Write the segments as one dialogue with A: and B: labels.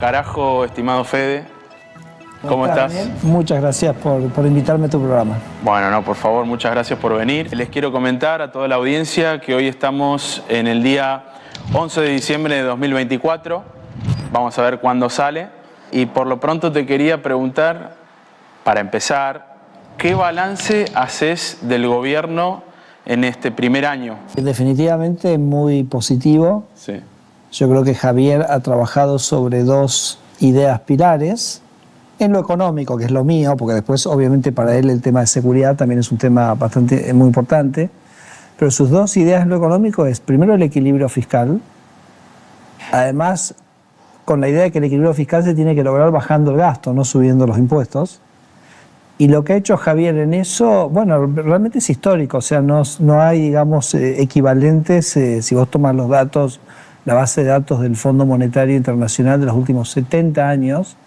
A: carajo, estimado Fede. ¿Cómo estás?
B: Daniel? Muchas gracias por invitarme a tu programa.
A: Bueno, no, por favor, muchas gracias por venir. Les quiero comentar a toda la audiencia que hoy estamos en el día 11 de diciembre de 2024. Vamos a ver cuándo sale. Y por lo pronto te quería preguntar, para empezar, ¿qué balance haces del gobierno en este primer año?
B: Definitivamente muy positivo.
A: Sí.
B: Yo creo que Javier ha trabajado sobre dos ideas pilares. En lo económico, que es lo mío, porque después obviamente para él el tema de seguridad también es un tema muy importante, pero sus dos ideas en lo económico es primero el equilibrio fiscal, además con la idea de que el equilibrio fiscal se tiene que lograr bajando el gasto, no subiendo los impuestos. Y lo que ha hecho Javier en eso, bueno, realmente es histórico, o sea, no hay, digamos, equivalentes. Si vos tomas los datos, la base de datos del Fondo Monetario Internacional de los últimos 70 años,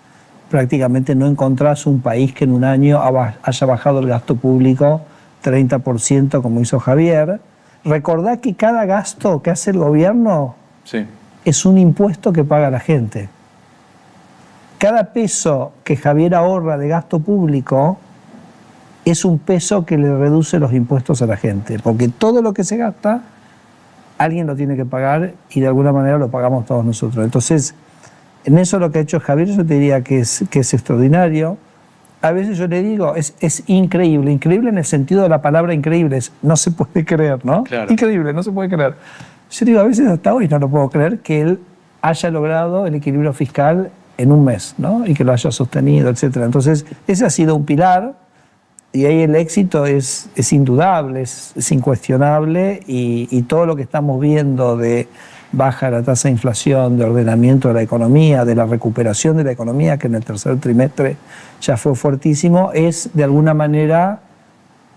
B: prácticamente no encontrás un país que en un año haya bajado el gasto público 30% como hizo Javier. Recordá que cada gasto que hace el gobierno es un impuesto que paga la gente. Cada peso que Javier ahorra de gasto público es un peso que le reduce los impuestos a la gente, porque todo lo que se gasta, alguien lo tiene que pagar y de alguna manera lo pagamos todos nosotros. Entonces, en eso lo que ha hecho Javier, yo te diría que es extraordinario. A veces yo le digo, es increíble, increíble en el sentido de la palabra increíble, no se puede creer, ¿no?
A: Claro.
B: Increíble, no se puede creer. Yo digo, a veces hasta hoy no lo puedo creer que él haya logrado el equilibrio fiscal en un mes, ¿no? Y que lo haya sostenido, etc. Entonces, ese ha sido un pilar y ahí el éxito es indudable, es incuestionable y todo lo que estamos viendo de baja la tasa de inflación, de ordenamiento de la economía, de la recuperación de la economía, que en el tercer trimestre ya fue fuertísimo, es de alguna manera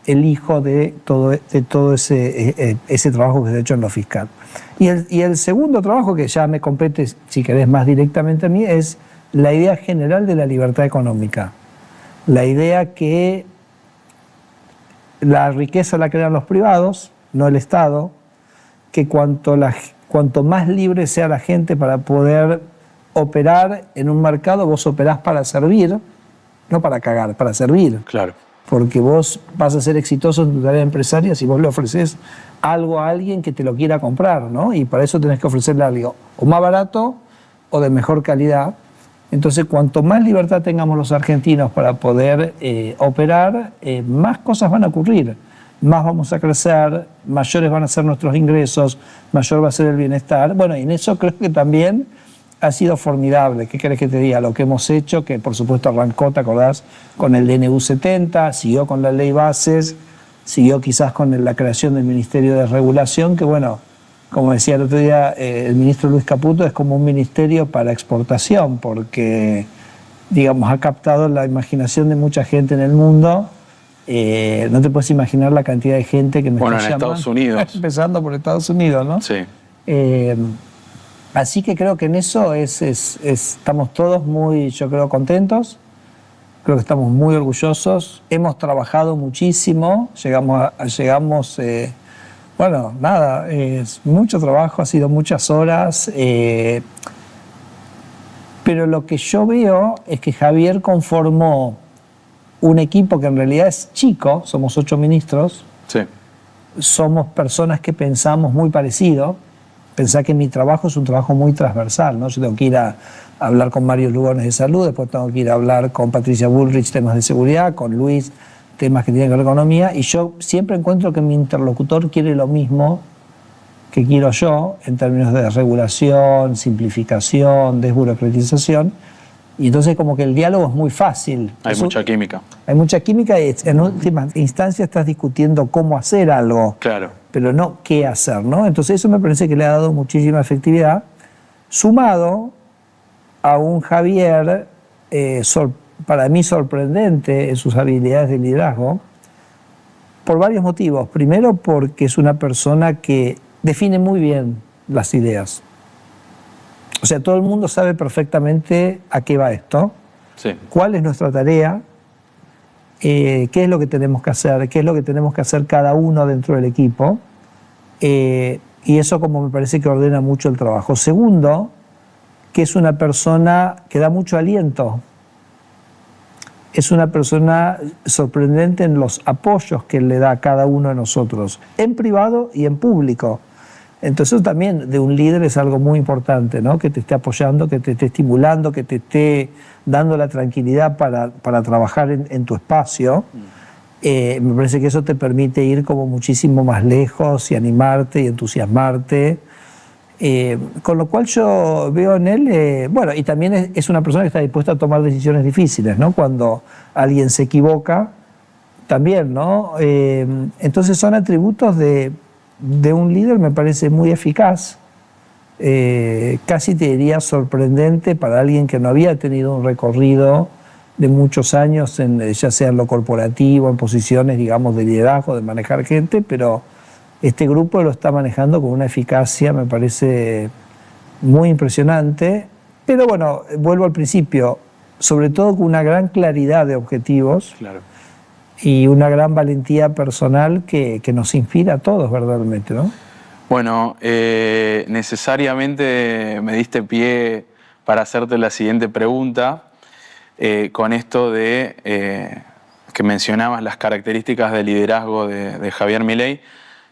B: el hijo de todo ese trabajo que se ha hecho en lo fiscal. Y el segundo trabajo, que ya me compete, si querés, más directamente a mí, es la idea general de la libertad económica. La idea que la riqueza la crean los privados, no el Estado, que cuanto más libre sea la gente para poder operar en un mercado, vos operás para servir, no para cagar, para servir.
A: Claro.
B: Porque vos vas a ser exitoso en tu tarea empresaria si vos le ofreces algo a alguien que te lo quiera comprar, ¿no? Y para eso tenés que ofrecerle algo o más barato o de mejor calidad. Entonces, cuanto más libertad tengamos los argentinos para poder operar, más cosas van a ocurrir. Más vamos a crecer, mayores van a ser nuestros ingresos, mayor va a ser el bienestar. Bueno, y en eso creo que también ha sido formidable. ¿Qué querés que te diga? Lo que hemos hecho, que por supuesto arrancó, ¿te acordás? Con el DNU 70, siguió con la ley bases, siguió quizás con la creación del Ministerio de Regulación, que bueno, como decía el otro día el ministro Luis Caputo, es como un ministerio para exportación, porque, digamos, ha captado la imaginación de mucha gente en el mundo. No te puedes imaginar la cantidad de gente que me está llamando.
A: En Estados Unidos.
B: Empezando por Estados Unidos, ¿no?
A: Sí.
B: Así que creo que en eso estamos todos muy, yo creo, contentos. Creo que estamos muy orgullosos. Hemos trabajado muchísimo. Bueno, nada, es mucho trabajo, ha sido muchas horas. Pero lo que yo veo es que Javier conformó un equipo que en realidad es chico, somos 8 ministros,
A: Sí.
B: somos personas que pensamos muy parecido. Pensá que mi trabajo es un trabajo muy transversal, ¿no? Yo tengo que ir a hablar con Mario Lugones de salud, después tengo que ir a hablar con Patricia Bullrich temas de seguridad, con Luis temas que tienen que ver con economía, y yo siempre encuentro que mi interlocutor quiere lo mismo que quiero yo en términos de regulación, simplificación, desburocratización. Y entonces como que el diálogo es muy fácil.
A: Hay mucha química.
B: Hay mucha química y en última instancia estás discutiendo cómo hacer algo,
A: Claro.
B: pero no qué hacer, ¿no? Entonces eso me parece que le ha dado muchísima efectividad, sumado a un Javier para mí sorprendente en sus habilidades de liderazgo, por varios motivos. Primero porque es una persona que define muy bien las ideas. O sea, todo el mundo sabe perfectamente a qué va esto,
A: Sí.
B: cuál es nuestra tarea, qué es lo que tenemos que hacer, qué es lo que tenemos que hacer cada uno dentro del equipo, y eso como me parece que ordena mucho el trabajo. Segundo, que es una persona que da mucho aliento. Es una persona sorprendente en los apoyos que le da a cada uno de nosotros, en privado y en público. Entonces eso también de un líder es algo muy importante, ¿no? Que te esté apoyando, que te esté estimulando, que te esté dando la tranquilidad para trabajar en tu espacio. Me parece que eso te permite ir como muchísimo más lejos y animarte y entusiasmarte. Con lo cual yo veo en él, bueno, y también es una persona que está dispuesta a tomar decisiones difíciles, ¿no? Cuando alguien se equivoca, también, ¿no? Entonces son atributos de un líder, me parece muy eficaz, casi te diría sorprendente para alguien que no había tenido un recorrido de muchos años, ya sea en lo corporativo, en posiciones, digamos, de liderazgo, de manejar gente, pero este grupo lo está manejando con una eficacia, me parece muy impresionante. Pero bueno, vuelvo al principio, sobre todo con una gran claridad de objetivos.
A: Claro.
B: Y una gran valentía personal que nos inspira a todos verdaderamente, ¿no?
A: Bueno, necesariamente me diste pie para hacerte la siguiente pregunta, con esto de que mencionabas las características de liderazgo de Javier Milei.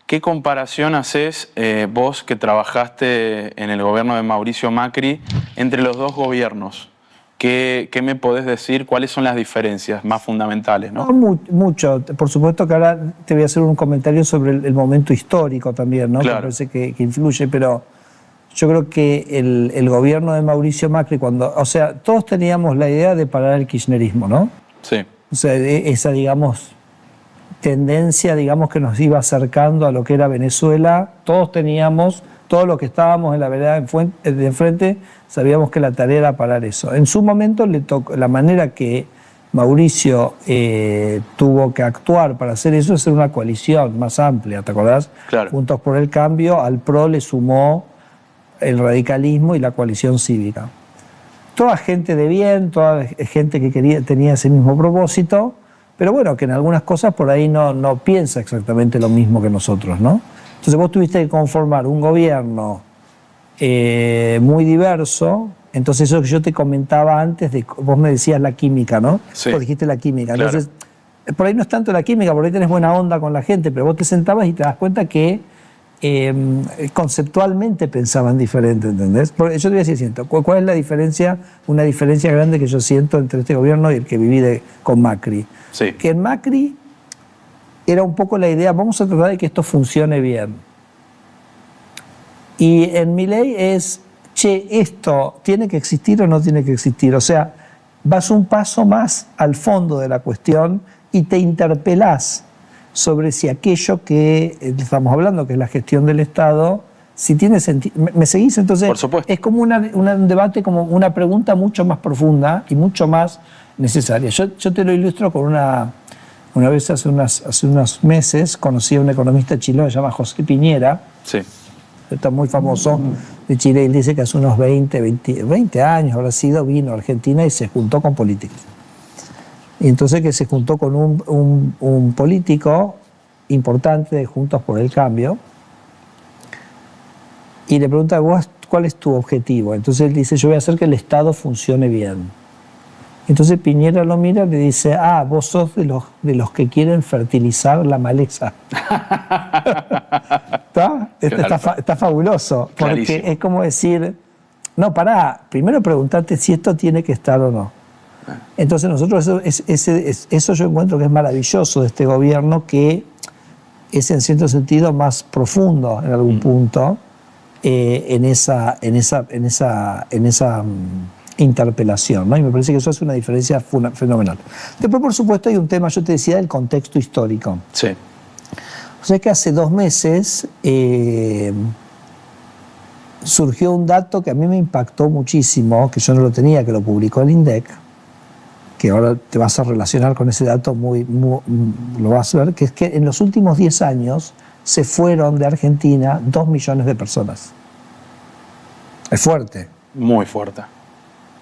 A: ¿Qué comparación haces vos que trabajaste en el gobierno de Mauricio Macri entre los dos gobiernos? ¿Qué me podés decir? ¿Cuáles son las diferencias más fundamentales, ¿no?
B: No, mucho. Por supuesto que ahora te voy a hacer un comentario sobre el momento histórico también, ¿no?
A: Claro.
B: Que parece que influye, pero yo creo que el gobierno de Mauricio Macri, o sea, todos teníamos la idea de parar el kirchnerismo, ¿no?
A: Sí.
B: O sea, esa, digamos, tendencia, digamos, que nos iba acercando a lo que era Venezuela, todos los que estábamos en la vereda de enfrente, sabíamos que la tarea era parar eso. En su momento le tocó, la manera que Mauricio tuvo que actuar para hacer eso es hacer una coalición más amplia, ¿te acordás?
A: Claro.
B: Juntos por el Cambio, al PRO le sumó el radicalismo y la coalición cívica. Toda gente de bien, toda gente que tenía ese mismo propósito, pero bueno, que en algunas cosas por ahí no piensa exactamente lo mismo que nosotros, ¿no? Entonces vos tuviste que conformar un gobierno muy diverso. Entonces eso que yo te comentaba antes, vos me decías la química, ¿no?
A: Sí.
B: Vos dijiste la química.
A: Claro.
B: Entonces, por ahí no es tanto la química, por ahí tenés buena onda con la gente, pero vos te sentabas y te das cuenta que conceptualmente pensaban diferente, ¿entendés? Porque yo te voy a decir, ¿cuál es la diferencia? Una diferencia grande que yo siento entre este gobierno y el que viví con Macri.
A: Sí.
B: Que en Macri era un poco la idea, vamos a tratar de que esto funcione bien. Y en Milei es, ¿esto tiene que existir o no tiene que existir? O sea, vas un paso más al fondo de la cuestión y te interpelás sobre si aquello que estamos hablando, que es la gestión del Estado, si tiene sentido. ¿Me seguís? Entonces,
A: por supuesto,
B: es como un debate, como una pregunta mucho más profunda y mucho más necesaria. Yo te lo ilustro con una vez hace unos meses conocí a un economista chileno que se llama José Piñera.
A: Sí.
B: Está muy famoso de Chile. Él dice que hace unos 20 años habrá sido, vino a Argentina y se juntó con políticos. Y entonces que se juntó con un político importante de Juntos por el Cambio y le pregunta, ¿vos cuál es tu objetivo? Entonces él dice, yo voy a hacer que el Estado funcione bien. Entonces Piñera lo mira y le dice, vos sos de los que quieren fertilizar la maleza. ¿Está?
A: Claro.
B: Está fabuloso, porque
A: Clarísimo.
B: es como decir, no, pará, primero preguntarte si esto tiene que estar o no. Entonces nosotros eso yo encuentro que es maravilloso de este gobierno, que es en cierto sentido más profundo en algún punto en esa interpelación, ¿no? Y me parece que eso hace una diferencia fenomenal. Después, por supuesto, hay un tema, yo te decía, del contexto histórico.
A: Sí.
B: O sea que hace 2 meses surgió un dato que a mí me impactó muchísimo, que yo no lo tenía, que lo publicó el INDEC, que ahora te vas a relacionar con ese dato lo vas a ver, que es que en los últimos 10 años se fueron de Argentina 2 millones de personas. Es fuerte.
A: Muy fuerte.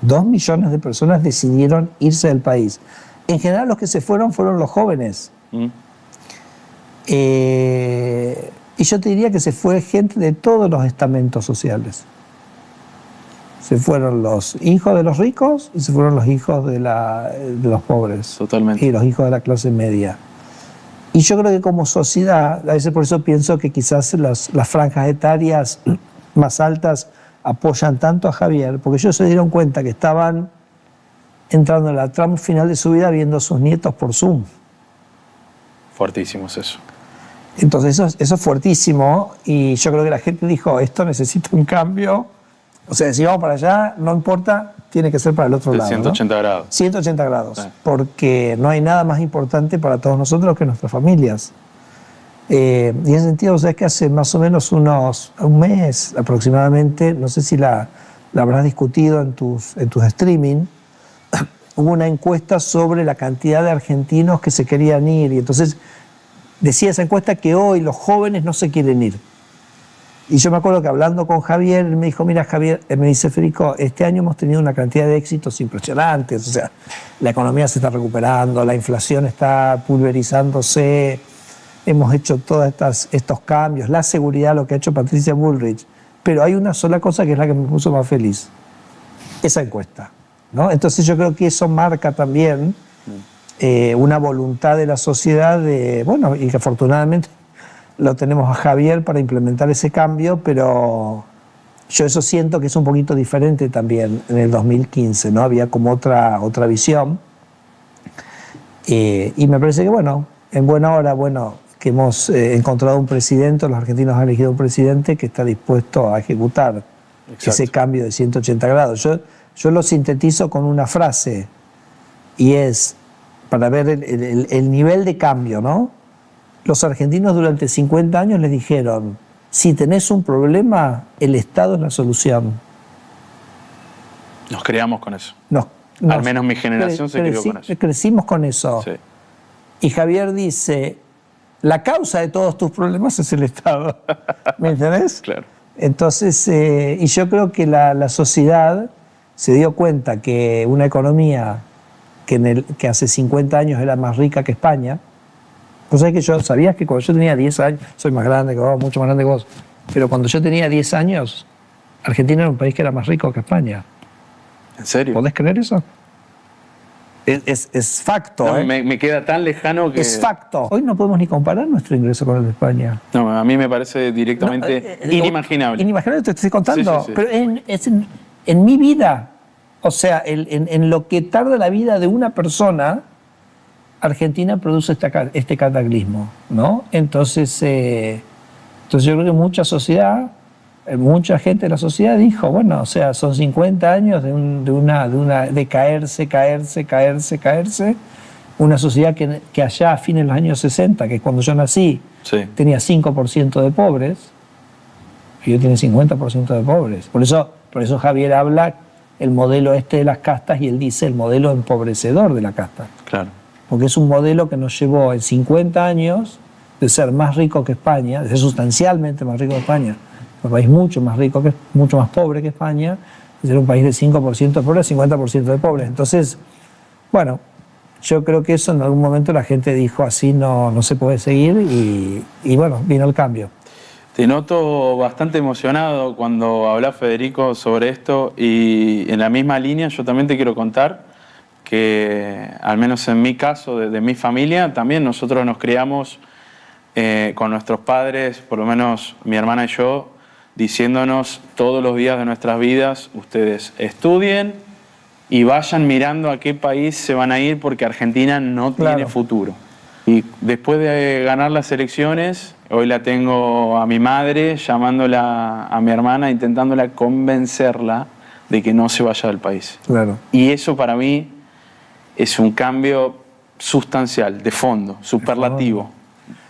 B: 2 millones de personas decidieron irse del país. En general los que se fueron los jóvenes. Y yo te diría que se fue gente de todos los estamentos sociales. Se fueron los hijos de los ricos y se fueron los hijos de los pobres.
A: Totalmente.
B: Y los hijos de la clase media. Y yo creo que como sociedad, a veces por eso pienso que quizás las franjas etarias más altas apoyan tanto a Javier, porque ellos se dieron cuenta que estaban entrando en la tramo final de su vida viendo a sus nietos por Zoom.
A: Fuertísimo es eso.
B: Entonces eso es fuertísimo y yo creo que la gente dijo, esto necesita un cambio. O sea, si vamos para allá, no importa, tiene que ser para el otro lado.
A: 180
B: ¿no?
A: grados.
B: 180 grados,
A: Sí.
B: porque no hay nada más importante para todos nosotros que nuestras familias. Y en ese sentido, sabes que hace más o menos un mes aproximadamente, no sé si la habrás discutido en tus streaming, hubo una encuesta sobre la cantidad de argentinos que se querían ir y entonces decía esa encuesta que hoy los jóvenes no se quieren ir. Y yo me acuerdo que hablando con Javier, él me dijo, mira Javier, él me dice, Federico, este año hemos tenido una cantidad de éxitos impresionantes, o sea, la economía se está recuperando, la inflación está pulverizándose, hemos hecho todos estos cambios, la seguridad, lo que ha hecho Patricia Bullrich, pero hay una sola cosa que es la que me puso más feliz, esa encuesta, ¿no? Entonces yo creo que eso marca también una voluntad de la sociedad de, bueno, y que afortunadamente lo tenemos a Javier para implementar ese cambio, pero yo eso siento que es un poquito diferente también en el 2015, ¿no? Había como otra visión. Y me parece que, bueno, en buena hora, bueno, que hemos encontrado un presidente, los argentinos han elegido un presidente que está dispuesto a ejecutar ese cambio de 180 grados. Yo lo sintetizo con una frase, y es, para ver el nivel de cambio, ¿no? Los argentinos durante 50 años les dijeron, si tenés un problema, el Estado es la solución.
A: Nos criamos con eso.
B: Al
A: menos mi generación se crió con eso.
B: Crecimos con eso.
A: Sí.
B: Y Javier dice, la causa de todos tus problemas es el Estado. ¿Me entendés?
A: Claro.
B: Entonces, y yo creo que la sociedad se dio cuenta que una economía que hace 50 años era más rica que España. Vos sabés que sabías que cuando yo tenía 10 años, soy más grande que vos, mucho más grande que vos, pero cuando yo tenía 10 años, Argentina era un país que era más rico que España.
A: ¿En serio?
B: ¿Podés creer eso? Es facto.
A: No, me queda tan lejano que...
B: Es facto. Hoy no podemos ni comparar nuestro ingreso con el de España.
A: No, a mí me parece directamente inimaginable.
B: Inimaginable, te estoy contando.
A: Sí.
B: Pero en mi vida, o sea, en lo que tarda la vida de una persona, Argentina produce este cataclismo, ¿no? Entonces yo creo que mucha gente de la sociedad dijo, bueno, o sea, son 50 años de caerse, una sociedad que allá a fines de los años 60, que es cuando yo nací, tenía 5% de pobres, y hoy tiene 50% de pobres. Por eso Javier habla el modelo de las castas y él dice el modelo empobrecedor de la casta.
A: Claro.
B: Porque es un modelo que nos llevó en 50 años de ser más rico que España, de ser sustancialmente más rico que España, un país mucho más pobre que España, de ser un país de 5% de pobres, 50% de pobres. Entonces, bueno, yo creo que eso en algún momento la gente dijo así no se puede seguir y bueno, vino el cambio.
A: Te noto bastante emocionado cuando habla Federico sobre esto y en la misma línea yo también te quiero contar que al menos en mi caso, de mi familia, también nosotros nos criamos con nuestros padres, por lo menos mi hermana y yo, diciéndonos todos los días de nuestras vidas, ustedes estudien y vayan mirando a qué país se van a ir porque Argentina no tiene futuro. Y después de ganar las elecciones, hoy la tengo a mi madre llamándola a mi hermana, intentándola convencerla de que no se vaya del país.
B: Claro.
A: Y eso para mí es un cambio sustancial, de fondo, superlativo,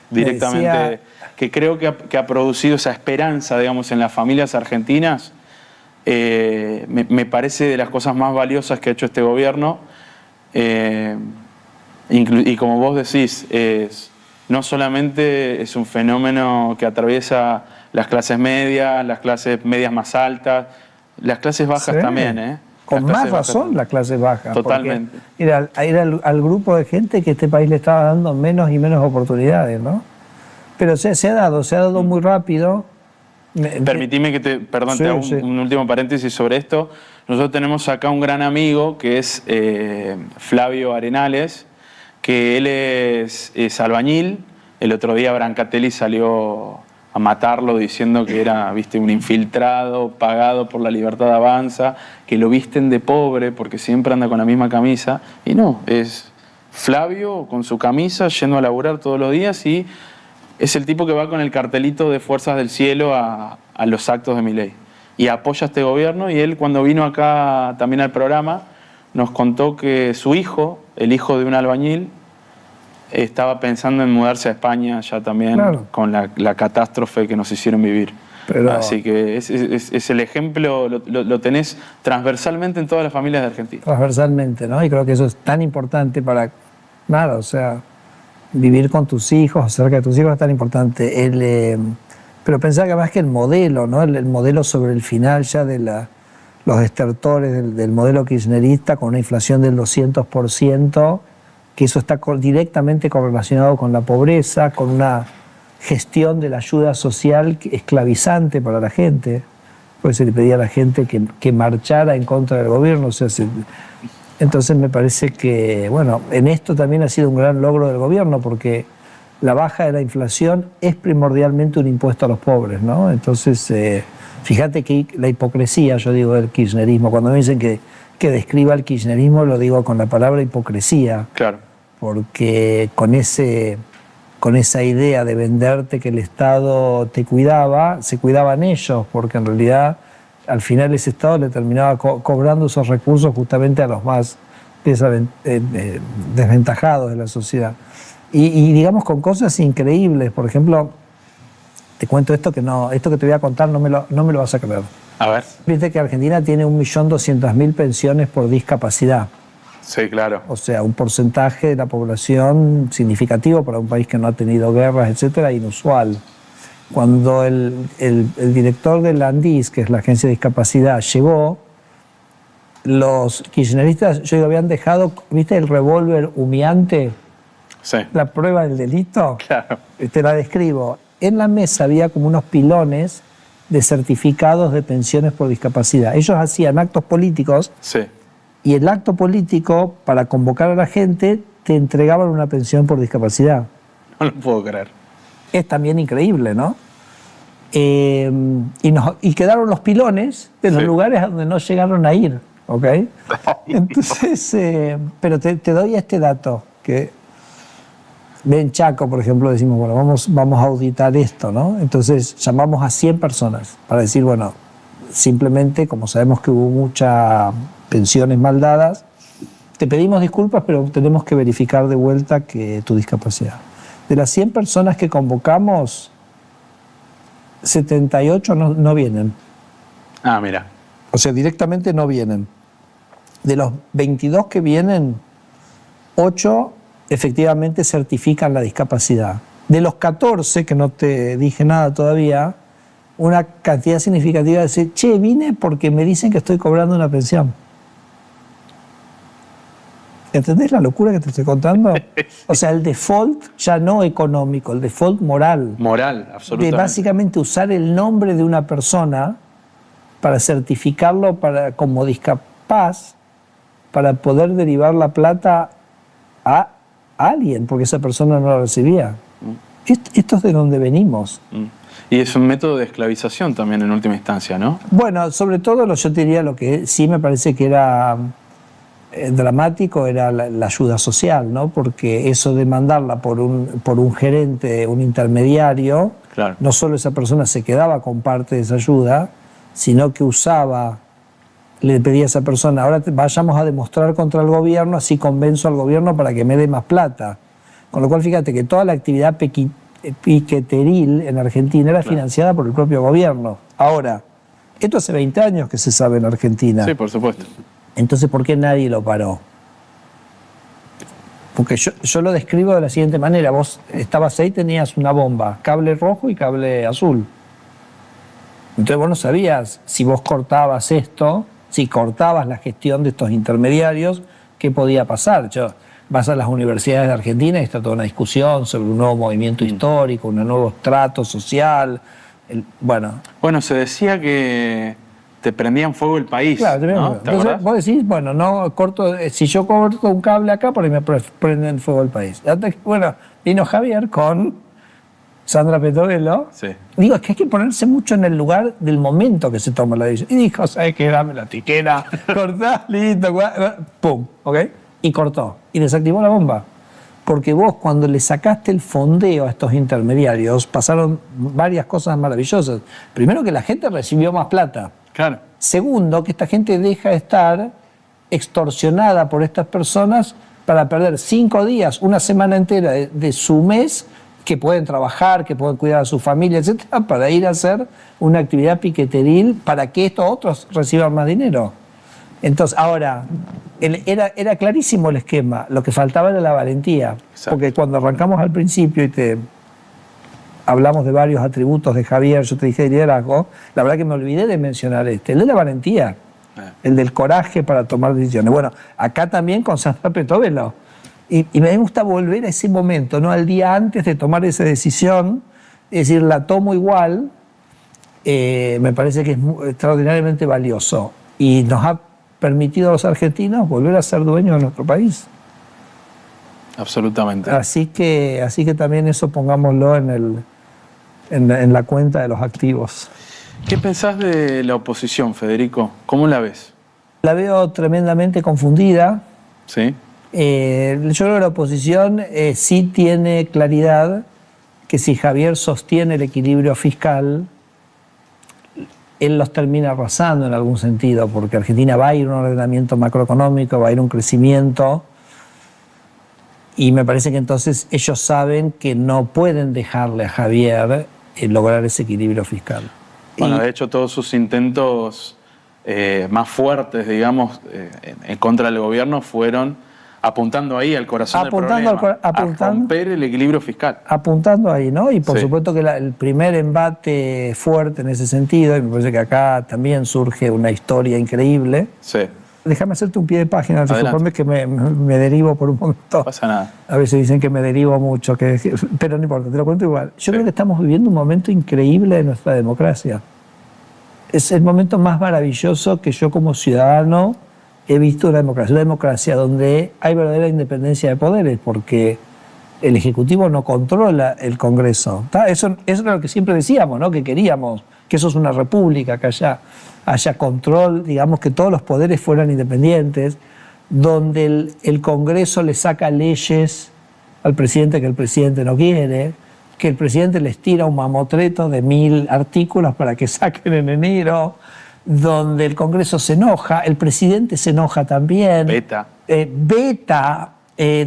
A: directamente, que creo que ha producido esa esperanza, digamos, en las familias argentinas. Me parece de las cosas más valiosas que ha hecho este gobierno. Y como vos decís, no solamente es un fenómeno que atraviesa las clases medias más altas, las clases bajas también, ¿eh?
B: Con más razón la clase baja.
A: Totalmente.
B: Era al grupo de gente que este país le estaba dando menos y menos oportunidades, ¿no? Pero se ha dado muy rápido.
A: Permitime que te hago un último paréntesis sobre esto. Nosotros tenemos acá un gran amigo que es Flavio Arenales, que él es albañil. El otro día Brancatelli salió a matarlo diciendo que era, viste, un infiltrado pagado por la Libertad Avanza, que lo visten de pobre porque siempre anda con la misma camisa. Y no, es Flavio con su camisa yendo a laburar todos los días y es el tipo que va con el cartelito de Fuerzas del Cielo a los actos de Milei y apoya a este gobierno. Y él, cuando vino acá también al programa, nos contó que su hijo, el hijo de un albañil, estaba pensando en mudarse a España ya también, claro, con la catástrofe que nos hicieron vivir. Pero así que es el ejemplo, lo tenés transversalmente en todas las familias de Argentina.
B: Transversalmente, ¿no? Y creo que eso es tan importante para, nada, o sea, vivir con tus hijos, cerca de tus hijos es tan importante. Pero pensar que además que el modelo, ¿no? El modelo sobre el final ya de los estertores del modelo kirchnerista con una inflación del 200%, que eso está directamente correlacionado con la pobreza, con una gestión de la ayuda social esclavizante para la gente. Pues se le pedía a la gente que marchara en contra del gobierno. O sea, entonces me parece que, bueno, en esto también ha sido un gran logro del gobierno, porque la baja de la inflación es primordialmente un impuesto a los pobres, ¿no? Entonces, fíjate que la hipocresía, yo digo, del kirchnerismo, cuando me dicen que describa el kirchnerismo, lo digo con la palabra hipocresía.
A: Claro.
B: Porque con esa idea de venderte que el Estado te cuidaba, se cuidaban ellos, porque en realidad al final ese Estado le terminaba cobrando esos recursos justamente a los más desventajados de la sociedad. Y digamos con cosas increíbles. Por ejemplo, te cuento esto que te voy a contar no me lo vas a creer.
A: A ver.
B: Viste que Argentina tiene 1.200.000 pensiones por discapacidad.
A: Sí, claro.
B: O sea, un porcentaje de la población significativo para un país que no ha tenido guerras, etcétera, inusual. Cuando el director del ANDIS, que es la agencia de discapacidad, llegó, los kirchneristas, yo digo, habían dejado, ¿viste el revólver humeante?
A: Sí.
B: La prueba del delito.
A: Claro.
B: Te la describo. En la mesa había como unos pilones de certificados de pensiones por discapacidad. Ellos hacían actos políticos.
A: Sí.
B: Y el acto político, para convocar a la gente, te entregaban una pensión por discapacidad.
A: No lo puedo creer.
B: Es también increíble, ¿no? Y quedaron los pilones de los lugares a donde no llegaron a ir, ¿ok? Entonces, pero te doy este dato, que en Chaco, por ejemplo, decimos, bueno, vamos a auditar esto, ¿no? Entonces llamamos a 100 personas para decir, bueno, simplemente, como sabemos que hubo muchas pensiones mal dadas, te pedimos disculpas, pero tenemos que verificar de vuelta que tu discapacidad. De las 100 personas que convocamos, 78 no vienen.
A: Ah, mira.
B: O sea, directamente no vienen. De los 22 que vienen, 8 efectivamente certifican la discapacidad. De los 14, que no te dije nada todavía, una cantidad significativa de decir, che, vine porque me dicen que estoy cobrando una pensión. ¿Entendés la locura que te estoy contando? O sea, el default ya no económico, el default moral.
A: Moral, absolutamente.
B: De básicamente usar el nombre de una persona para certificarlo como discapaz, para poder derivar la plata a alguien, porque esa persona no la recibía. Esto es de donde venimos.
A: Y es un método de esclavización también en última instancia, ¿no?
B: Bueno, sobre todo yo te diría lo que sí me parece que era dramático era la ayuda social, ¿no? Porque eso de mandarla por un gerente, un intermediario,
A: claro,
B: no solo esa persona se quedaba con parte de esa ayuda, sino que le pedía a esa persona, ahora vayamos a demostrar contra el gobierno, así convenzo al gobierno para que me dé más plata. Con lo cual, fíjate que toda la actividad piqueteril en Argentina era financiada por el propio gobierno. Ahora, esto hace 20 años que se sabe en Argentina.
A: Sí, por supuesto.
B: Entonces, ¿por qué nadie lo paró? Porque yo lo describo de la siguiente manera. Vos estabas ahí, tenías una bomba, cable rojo y cable azul. Entonces vos no sabías si vos cortabas esto, si cortabas la gestión de estos intermediarios, qué podía pasar. Vas a las universidades de Argentina y está toda una discusión sobre un nuevo movimiento histórico, un nuevo estrato social,
A: Bueno, se decía que te prendían fuego el país.
B: Claro,
A: ¿no?
B: Entonces vos decís, bueno, no corto, si yo corto un cable acá, por ahí me prenden fuego el país. Bueno, vino Javier con Sandra Petovelo.
A: Sí.
B: Digo, es que hay que ponerse mucho en el lugar del momento que se toma la decisión. Y dijo, ¿sabes qué? Dame la tiquera, cortá, listo, pum, ¿ok? Y cortó. Y desactivó la bomba. Porque vos, cuando le sacaste el fondeo a estos intermediarios, pasaron varias cosas maravillosas. Primero, que la gente recibió más plata.
A: Claro.
B: Segundo, que esta gente deja de estar extorsionada por estas personas para perder 5 días, una semana entera de su mes, que pueden trabajar, que pueden cuidar a su familia, etcétera, para ir a hacer una actividad piqueteril para que estos otros reciban más dinero. Entonces, ahora, era clarísimo el esquema, lo que faltaba era la valentía. Exacto. Porque cuando arrancamos al principio y hablamos de varios atributos de Javier, yo te dije de liderazgo, la verdad que me olvidé de mencionar el de la valentía, el del coraje para tomar decisiones. Bueno, acá también con Sandra Petovelo. Y me gusta volver a ese momento, ¿no? Al día antes de tomar esa decisión, es decir, la tomo igual, me parece que es extraordinariamente valioso y nos ha permitido a los argentinos volver a ser dueños de nuestro país.
A: Absolutamente.
B: Así que también eso pongámoslo en la cuenta de los activos.
A: ¿Qué pensás de la oposición, Federico? ¿Cómo la ves?
B: La veo tremendamente confundida.
A: Sí.
B: Yo creo que la oposición sí tiene claridad que si Javier sostiene el equilibrio fiscal, él los termina arrasando en algún sentido, porque Argentina va a ir a un ordenamiento macroeconómico, va a ir a un crecimiento, y me parece que entonces ellos saben que no pueden dejarle a Javier lograr ese equilibrio fiscal.
A: Bueno, de hecho, todos sus intentos más fuertes, digamos, en contra del gobierno fueron apuntando ahí al corazón del problema, a romper el equilibrio fiscal.
B: Apuntando ahí, ¿no? Y por supuesto que el primer embate fuerte en ese sentido, y me parece que acá también surge una historia increíble.
A: Sí.
B: Déjame hacerte un pie de página, disculpame que me derivo por un momento.
A: No pasa nada.
B: A veces dicen que me derivo mucho, pero no importa, te lo cuento igual. Yo creo que estamos viviendo un momento increíble de nuestra democracia. Es el momento más maravilloso que yo como ciudadano he visto una democracia donde hay verdadera independencia de poderes, porque el Ejecutivo no controla el Congreso. Eso era lo que siempre decíamos, ¿no? Que queríamos, que eso es una república, que haya control, digamos, que todos los poderes fueran independientes, donde el Congreso le saca leyes al presidente que el presidente no quiere, que el presidente les tira un mamotreto de 1000 artículos para que saquen en enero, donde el Congreso se enoja, el presidente se enoja también. Veta,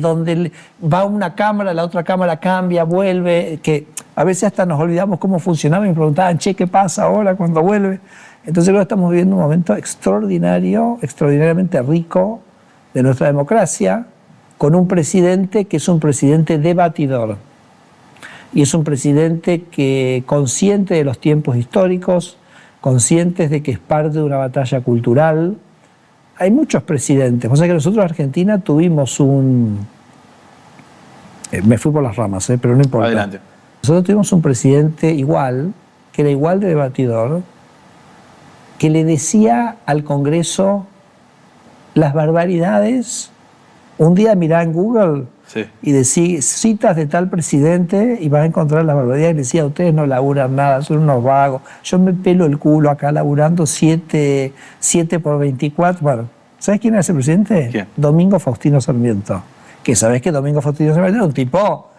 B: donde va a una cámara, la otra cámara cambia, vuelve, que a veces hasta nos olvidamos cómo funcionaba y me preguntaban, che, ¿qué pasa ahora cuando vuelve? Entonces creo que estamos viviendo un momento extraordinario, extraordinariamente rico de nuestra democracia, con un presidente que es un presidente debatidor. Y es un presidente que, consciente de los tiempos históricos, conscientes de que es parte de una batalla cultural. Hay muchos presidentes. O sea que nosotros en Argentina tuvimos me fui por las ramas, pero no importa.
A: Adelante.
B: Nosotros tuvimos un presidente igual, que era igual de debatidor, que le decía al Congreso las barbaridades. Un día mirá en Google y decía citas de tal presidente y vas a encontrar las barbaridades. Y decía, ustedes no laburan nada, son unos vagos. Yo me pelo el culo acá laburando 7 por 24. Bueno, ¿sabes quién era ese presidente?
A: ¿Quién?
B: Domingo Faustino Sarmiento. Que sabés que Domingo Faustino Sarmiento era un tipo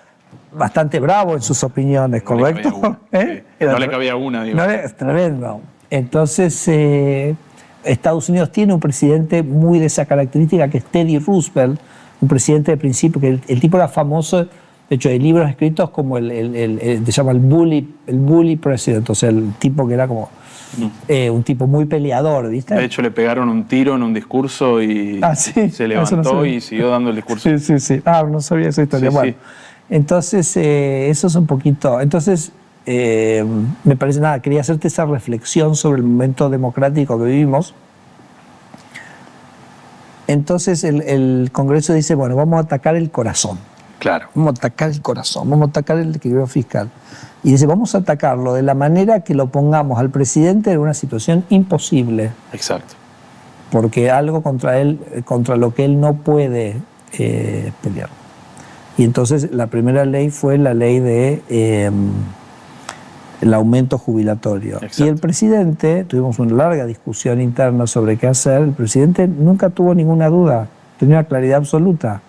B: bastante bravo en sus opiniones, ¿correcto?
A: No le cabía una, digo.
B: Es tremendo. Entonces, Estados Unidos tiene un presidente muy de esa característica, que es Teddy Roosevelt, un presidente de principio, que el tipo era famoso, de hecho hay libros escritos como se llama el bully president, o sea, el tipo que era como un tipo muy peleador, ¿viste?
A: De hecho le pegaron un tiro en un discurso y se levantó y siguió dando el discurso.
B: Sí. No sabía esa historia.
A: Sí,
B: bueno, entonces eso es un poquito. Entonces me parece quería hacerte esa reflexión sobre el momento democrático que vivimos. Entonces el Congreso dice, bueno, vamos a atacar el corazón.
A: Claro.
B: Vamos a atacar el corazón, vamos a atacar el equilibrio fiscal. Y dice, vamos a atacarlo de la manera que lo pongamos al presidente en una situación imposible.
A: Exacto.
B: Porque algo contra él, contra lo que él no puede pelear. Y entonces la primera ley fue la ley de el aumento jubilatorio.
A: Exacto.
B: Y el presidente, tuvimos una larga discusión interna sobre qué hacer, el presidente nunca tuvo ninguna duda, tenía una claridad absoluta.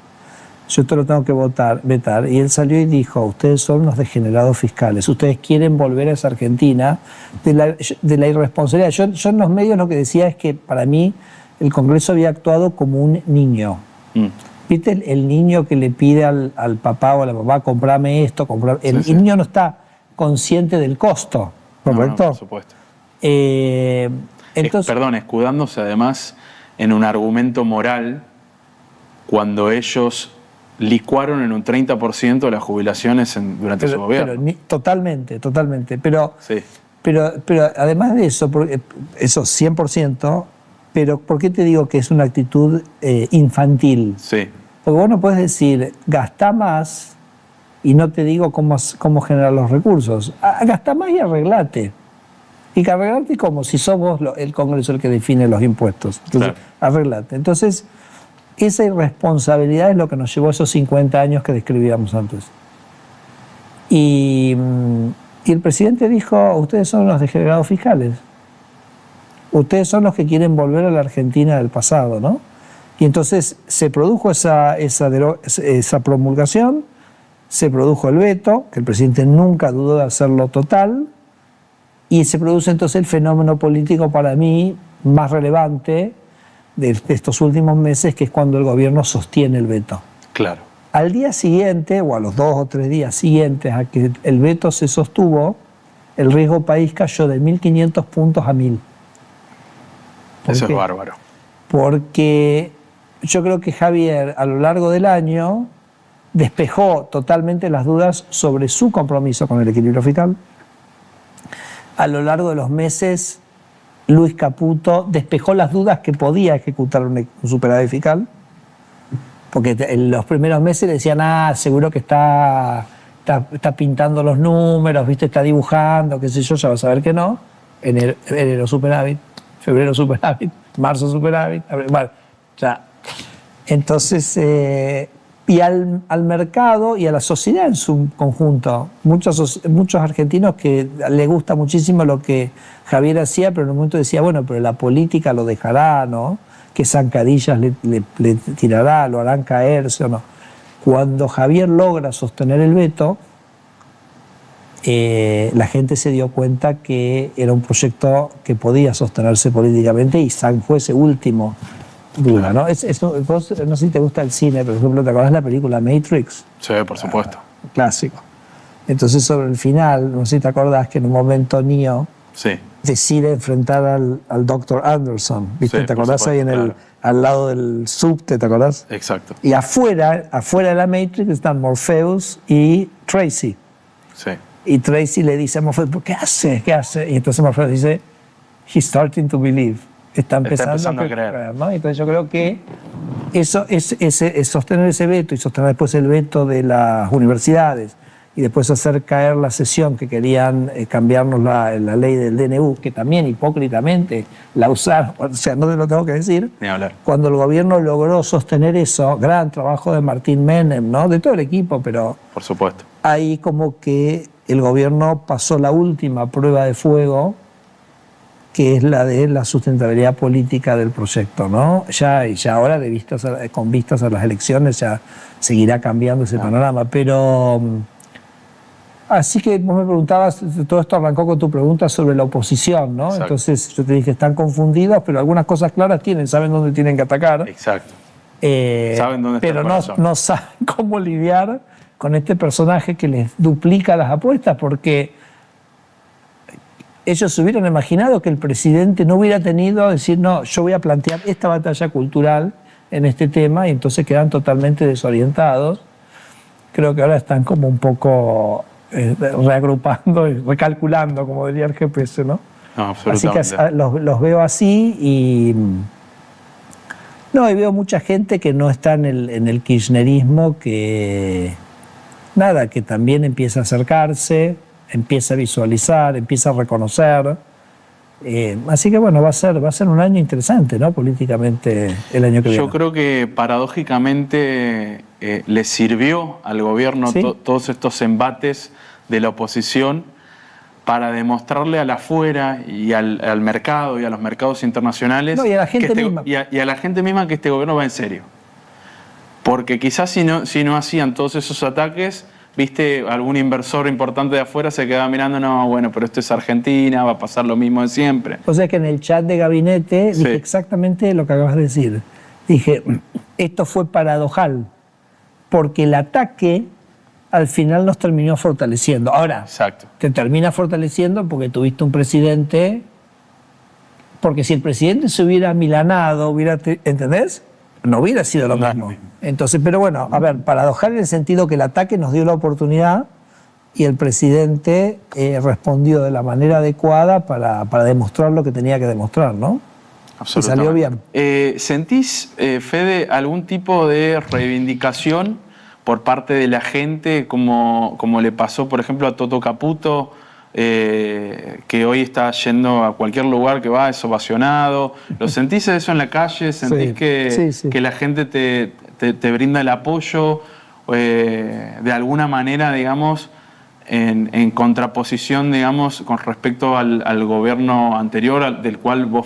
B: Yo esto lo tengo que vetar. Y él salió y dijo, ustedes son unos degenerados fiscales, ustedes quieren volver a esa Argentina de la irresponsabilidad. Yo en los medios lo que decía es que para mí el Congreso había actuado como un niño. ¿Viste el niño que le pide al papá o a la mamá, comprame esto, comprame? El niño no está consciente del costo, ¿correcto?
A: No, por supuesto.
B: Entonces,
A: escudándose además en un argumento moral cuando ellos licuaron en un 30% las jubilaciones durante su gobierno.
B: Totalmente. Pero
A: Sí.
B: Pero además de eso, eso 100%, pero ¿por qué te digo que es una actitud infantil?
A: Sí.
B: Porque vos no puedes decir, gastá más y no te digo cómo generar los recursos. Gastá más y arreglate. Y que arreglarte como si sos vos el Congreso el que define los impuestos. Entonces,
A: claro.
B: Arreglate. Entonces, esa irresponsabilidad es lo que nos llevó a esos 50 años que describíamos antes. Y el presidente dijo, ustedes son los degenerados fiscales. Ustedes son los que quieren volver a la Argentina del pasado, ¿no? Y entonces se produjo esa promulgación, se produjo el veto, que el presidente nunca dudó de hacerlo total, y se produce entonces el fenómeno político para mí más relevante de estos últimos meses, que es cuando el gobierno sostiene el veto.
A: Claro.
B: Al día siguiente, o a los 2 o 3 días siguientes a que el veto se sostuvo, el riesgo país cayó de 1.500 puntos a 1.000.
A: Eso es bárbaro.
B: Porque yo creo que Javier, a lo largo del año, despejó totalmente las dudas sobre su compromiso con el equilibrio fiscal. A lo largo de los meses, Luis Caputo despejó las dudas que podía ejecutar un superávit fiscal. Porque en los primeros meses le decían, seguro que está pintando los números, ¿viste? Está dibujando, qué sé yo, ya vas a ver que no. Enero superávit, febrero superávit, marzo superávit, abril, bueno, ya. Entonces, y al mercado y a la sociedad en su conjunto, muchos argentinos que les gusta muchísimo lo que Javier hacía, pero en un momento decía, bueno, pero la política lo dejará, ¿no? ¿Qué zancadillas le tirará? ¿Lo harán caerse o no? Cuando Javier logra sostener el veto, la gente se dio cuenta que era un proyecto que podía sostenerse políticamente y zanjó ese último duda, ¿no? Vos, no sé si te gusta el cine, por ejemplo, ¿te acordás de la película Matrix?
A: Sí, por supuesto.
B: Clásico. Entonces, sobre el final, no sé si te acordás que en un momento Neo decide enfrentar al Dr. Anderson, ¿viste?
A: Sí,
B: ¿Te acordás ahí al lado del subte, te acordás?
A: Exacto.
B: Y afuera de la Matrix están Morpheus y Tracy.
A: Sí.
B: Y Tracy le dice a Morpheus, ¿qué hace? ¿Qué hace? Y entonces Morpheus dice, he's starting to believe. Está empezando a creer, ¿no? Entonces yo creo que eso es sostener ese veto y sostener después el veto de las universidades y después hacer caer la sesión que querían cambiarnos la ley del DNU, que también hipócritamente la usaron, o sea, no te lo tengo que decir.
A: Ni hablar.
B: Cuando el gobierno logró sostener eso, gran trabajo de Martín Menem, ¿no? De todo el equipo, pero
A: por supuesto. Ahí
B: como que el gobierno pasó la última prueba de fuego, que es la de la sustentabilidad política del proyecto, ¿no? Ya ahora, con vistas a las elecciones, ya seguirá cambiando ese panorama, pero... Así que vos me preguntabas, todo esto arrancó con tu pregunta sobre la oposición, ¿no?
A: Exacto.
B: Entonces yo te dije, están confundidos, pero algunas cosas claras tienen, saben dónde tienen que atacar.
A: Exacto. Saben dónde está
B: pero
A: el corazón.
B: no saben cómo lidiar con este personaje que les duplica las apuestas, porque ellos se hubieran imaginado que el presidente no hubiera tenido decir, no, yo voy a plantear esta batalla cultural en este tema, y entonces quedan totalmente desorientados. Creo que ahora están como un poco reagrupando y recalculando, como diría el GPS, ¿no?
A: No, absolutamente.
B: Así que los veo así y veo mucha gente que no está en el kirchnerismo, que nada, que también empieza a acercarse, empieza a visualizar, empieza a reconocer. Así que bueno, va a ser un año interesante, ¿no? Políticamente el año que viene.
A: Yo creo que paradójicamente le sirvió al gobierno
B: ¿Sí?
A: Todos estos embates de la oposición para demostrarle al afuera y al mercado y a los mercados internacionales
B: No, y a la gente misma.
A: y a la gente misma que este gobierno va en serio. Porque quizás si no hacían todos esos ataques, viste, algún inversor importante de afuera se quedaba mirando, no, bueno, pero esto es Argentina, va a pasar lo mismo de siempre.
B: O sea que en el chat de gabinete
A: Sí.
B: dije exactamente lo que acabas de decir. Dije, esto fue paradojal, porque el ataque al final nos terminó fortaleciendo. Ahora,
A: Exacto.
B: te termina fortaleciendo porque tuviste un presidente, porque si el presidente se hubiera milanado, ¿entendés? No hubiera sido lo
A: No es
B: mismo.
A: lo mismo.
B: Entonces, pero bueno, a ver, paradojal en el sentido que el ataque nos dio la oportunidad y el presidente respondió de la manera adecuada para demostrar lo que tenía que demostrar, ¿no? Y salió bien.
A: ¿Sentís, Fede, algún tipo de reivindicación por parte de la gente, como le pasó, por ejemplo, a Toto Caputo, que hoy está yendo a cualquier lugar que va, es ovacionado? ¿Lo sentís eso en la calle? ¿Sentís
B: Sí.
A: que la gente te brinda el apoyo de alguna manera, digamos, en contraposición, digamos, con respecto al gobierno anterior, del cual vos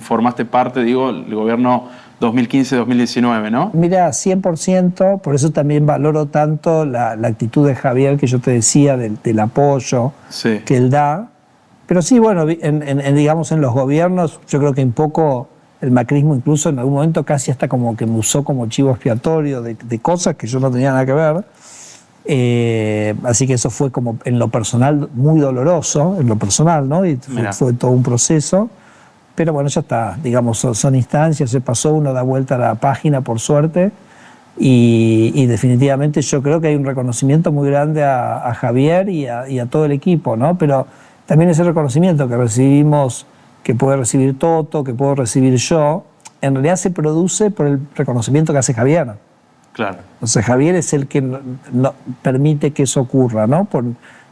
A: formaste parte, digo, el gobierno 2015-2019, ¿no?
B: Mira, 100%, por eso también valoro tanto la actitud de Javier que yo te decía, del apoyo
A: Sí.
B: que él da. Pero sí, bueno, digamos en los gobiernos, yo creo que un poco el macrismo incluso en algún momento casi hasta como que me usó como chivo expiatorio de cosas que yo no tenía nada que ver. Así que eso fue como en lo personal muy doloroso, en lo personal, ¿no? Y fue todo un proceso. Pero bueno, ya está, digamos, son instancias, se pasó, uno da vuelta a la página por suerte y definitivamente yo creo que hay un reconocimiento muy grande a Javier y a todo el equipo, ¿no? Pero también ese reconocimiento que recibimos, que puede recibir Toto, que puedo recibir yo, en realidad se produce por el reconocimiento que hace Javier.
A: Claro.
B: Entonces Javier es el que no permite que eso ocurra, ¿no?